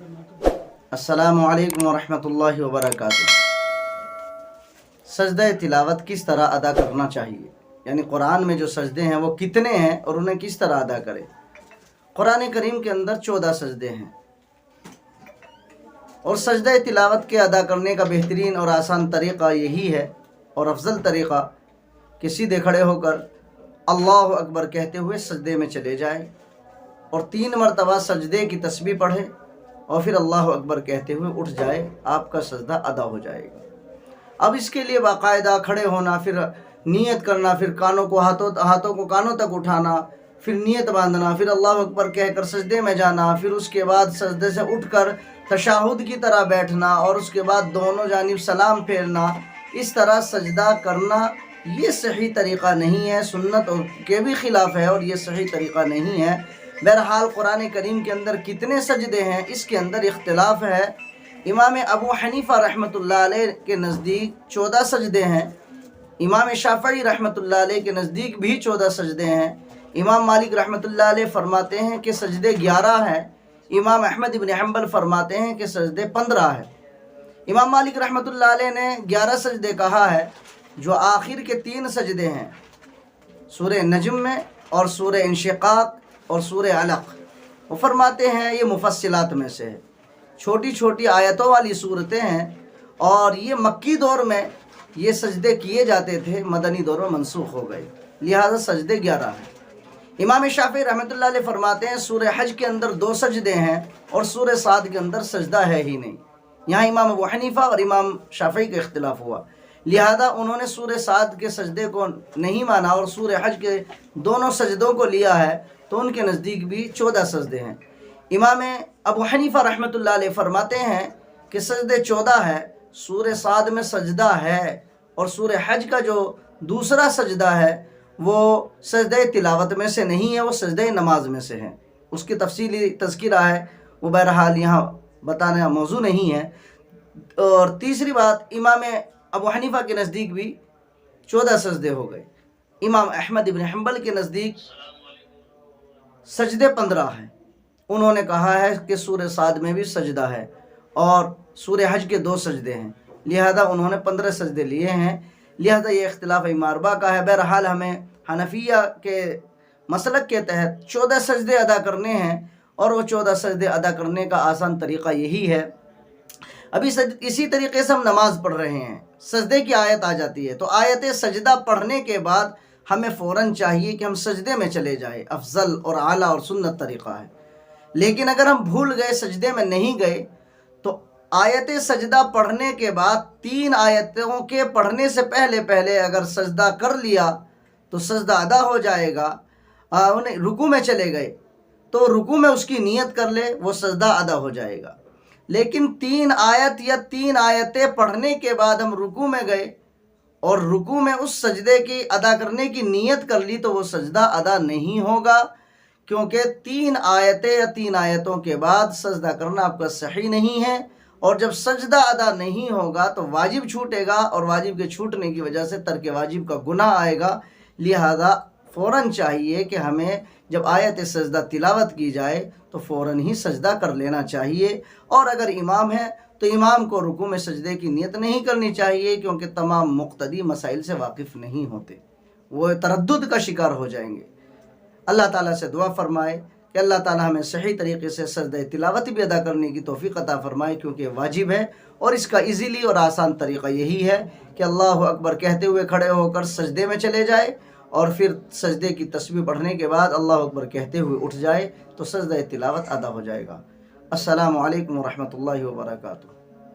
السلام علیکم ورحمۃ اللہ وبرکاتہ۔ سجدہ تلاوت کس طرح ادا کرنا چاہیے، یعنی قرآن میں جو سجدے ہیں وہ کتنے ہیں اور انہیں کس طرح ادا کریں۔ قرآن کریم کے اندر 14 سجدے ہیں، اور سجدہ تلاوت کے ادا کرنے کا بہترین اور آسان طریقہ یہی ہے اور افضل طریقہ کہ سیدھے کھڑے ہو کر اللہ اکبر کہتے ہوئے سجدے میں چلے جائیں اور 3 مرتبہ سجدے کی تسبیح پڑھے اور پھر اللہ اکبر کہتے ہوئے اٹھ جائے، آپ کا سجدہ ادا ہو جائے گا۔ اب اس کے لیے باقاعدہ کھڑے ہونا، پھر نیت کرنا، پھر کانوں کو ہاتھوں کو کانوں تک اٹھانا، پھر نیت باندھنا، پھر اللہ اکبر کہہ کر سجدے میں جانا، پھر اس کے بعد سجدے سے اٹھ کر تشہد کی طرح بیٹھنا اور اس کے بعد دونوں جانب سلام پھیرنا، اس طرح سجدہ کرنا، یہ صحیح طریقہ نہیں ہے، سنت کے بھی خلاف ہے اور یہ صحیح طریقہ نہیں ہے۔ بہرحال قرآن کریم کے اندر کتنے سجدے ہیں اس کے اندر اختلاف ہے۔ امام ابو حنیفہ رحمۃ اللہ علیہ کے نزدیک 14 سجدے ہیں، امام شافعی رحمۃ اللہ علیہ کے نزدیک بھی 14 سجدے ہیں، امام مالک رحمۃ اللہ علیہ فرماتے ہیں کہ سجدے 11 ہیں، امام احمد بن حنبل فرماتے ہیں کہ سجدے 15 ہیں۔ امام مالک رحمۃ اللہ علیہ نے 11 سجدے کہا ہے، جو آخر کے 3 سجدے ہیں، سورہ نجم میں اور سورہ انشقاق اور سورہ علق۔ وہ فرماتے ہیں یہ مفصلات میں سے ہے، چھوٹی چھوٹی آیتوں والی صورتیں ہیں، اور یہ مکی دور میں یہ سجدے کیے جاتے تھے، مدنی دور میں منسوخ ہو گئے، لہذا سجدے 11 ہیں۔ امام شافعی رحمۃ اللہ علیہ فرماتے ہیں سورہ حج کے اندر 2 سجدے ہیں اور سورہ صاد کے اندر سجدہ ہے ہی نہیں۔ یہاں امام ابو حنیفہ اور امام شافعی کا اختلاف ہوا، لہذا انہوں نے سورہ صاد کے سجدے کو نہیں مانا اور سورہ حج کے دونوں سجدوں کو لیا ہے، تو ان کے نزدیک بھی 14 سجدے ہیں۔ امام ابو حنیفہ رحمۃ اللہ علیہ فرماتے ہیں کہ سجدے 14 ہے، سورہ صاد میں سجدہ ہے، اور سورہ حج کا جو دوسرا سجدہ ہے وہ سجدہ تلاوت میں سے نہیں ہے، وہ سجدہ نماز میں سے ہے، اس کی تفصیلی تذکرہ ہے، وہ بہرحال یہاں بتانا موضوع نہیں ہے۔ اور تیسری بات، امام ابو حنیفہ کے نزدیک بھی 14 سجدے ہو گئے، امام احمد بن حنبل کے نزدیک سجدے 15 ہیں۔ انہوں نے کہا ہے کہ سورہ صاد میں بھی سجدہ ہے اور سورہ حج کے 2 سجدے ہیں، لہذا انہوں نے 15 سجدے لیے ہیں، لہذا یہ اختلاف امام اربعہ کا ہے۔ بہرحال ہمیں حنفیہ کے مسلک کے تحت 14 سجدے ادا کرنے ہیں، اور وہ 14 سجدے ادا کرنے کا آسان طریقہ یہی ہے۔ ابھی اسی طریقے سے ہم نماز پڑھ رہے ہیں، سجدے کی آیت آ جاتی ہے، تو آیت سجدہ پڑھنے کے بعد ہمیں فوراً چاہیے کہ ہم سجدے میں چلے جائیں، افضل اور اعلیٰ اور سنت طریقہ ہے۔ لیکن اگر ہم بھول گئے، سجدے میں نہیں گئے، تو آیت سجدہ پڑھنے کے بعد 3 آیتوں کے پڑھنے سے پہلے اگر سجدہ کر لیا تو سجدہ ادا ہو جائے گا۔ رکوع میں چلے گئے تو رکوع میں اس کی نیت کر لے، وہ سجدہ ادا ہو جائے گا۔ لیکن 3 آیت یا 3 آیتیں پڑھنے کے بعد ہم رکوع میں گئے اور رکوع میں اس سجدے کی ادا کرنے کی نیت کر لی، تو وہ سجدہ ادا نہیں ہوگا، کیونکہ 3 آیتیں یا 3 آیتوں کے بعد سجدہ کرنا آپ کا صحیح نہیں ہے، اور جب سجدہ ادا نہیں ہوگا تو واجب چھوٹے گا، اور واجب کے چھوٹنے کی وجہ سے ترک واجب کا گناہ آئے گا۔ لہذا فوراً چاہیے کہ ہمیں جب آیت سجدہ تلاوت کی جائے تو فوراً ہی سجدہ کر لینا چاہیے، اور اگر امام ہے تو امام کو رکوع میں سجدے کی نیت نہیں کرنی چاہیے، کیونکہ تمام مقتدی مسائل سے واقف نہیں ہوتے، وہ تردد کا شکار ہو جائیں گے۔ اللہ تعالیٰ سے دعا فرمائے کہ اللہ تعالیٰ ہمیں صحیح طریقے سے سجدہ تلاوت بھی ادا کرنے کی توفیق عطا فرمائے، کیونکہ واجب ہے، اور اس کا ایزیلی اور آسان طریقہ یہی ہے کہ اللہ اکبر کہتے ہوئے کھڑے ہو کر سجدے میں چلے جائے، اور پھر سجدے کی تسبیح پڑھنے کے بعد اللہ اکبر کہتے ہوئے اٹھ جائے، تو سجدہ تلاوت ادا ہو جائے گا۔ السلام علیکم ورحمۃ اللہ وبرکاتہ۔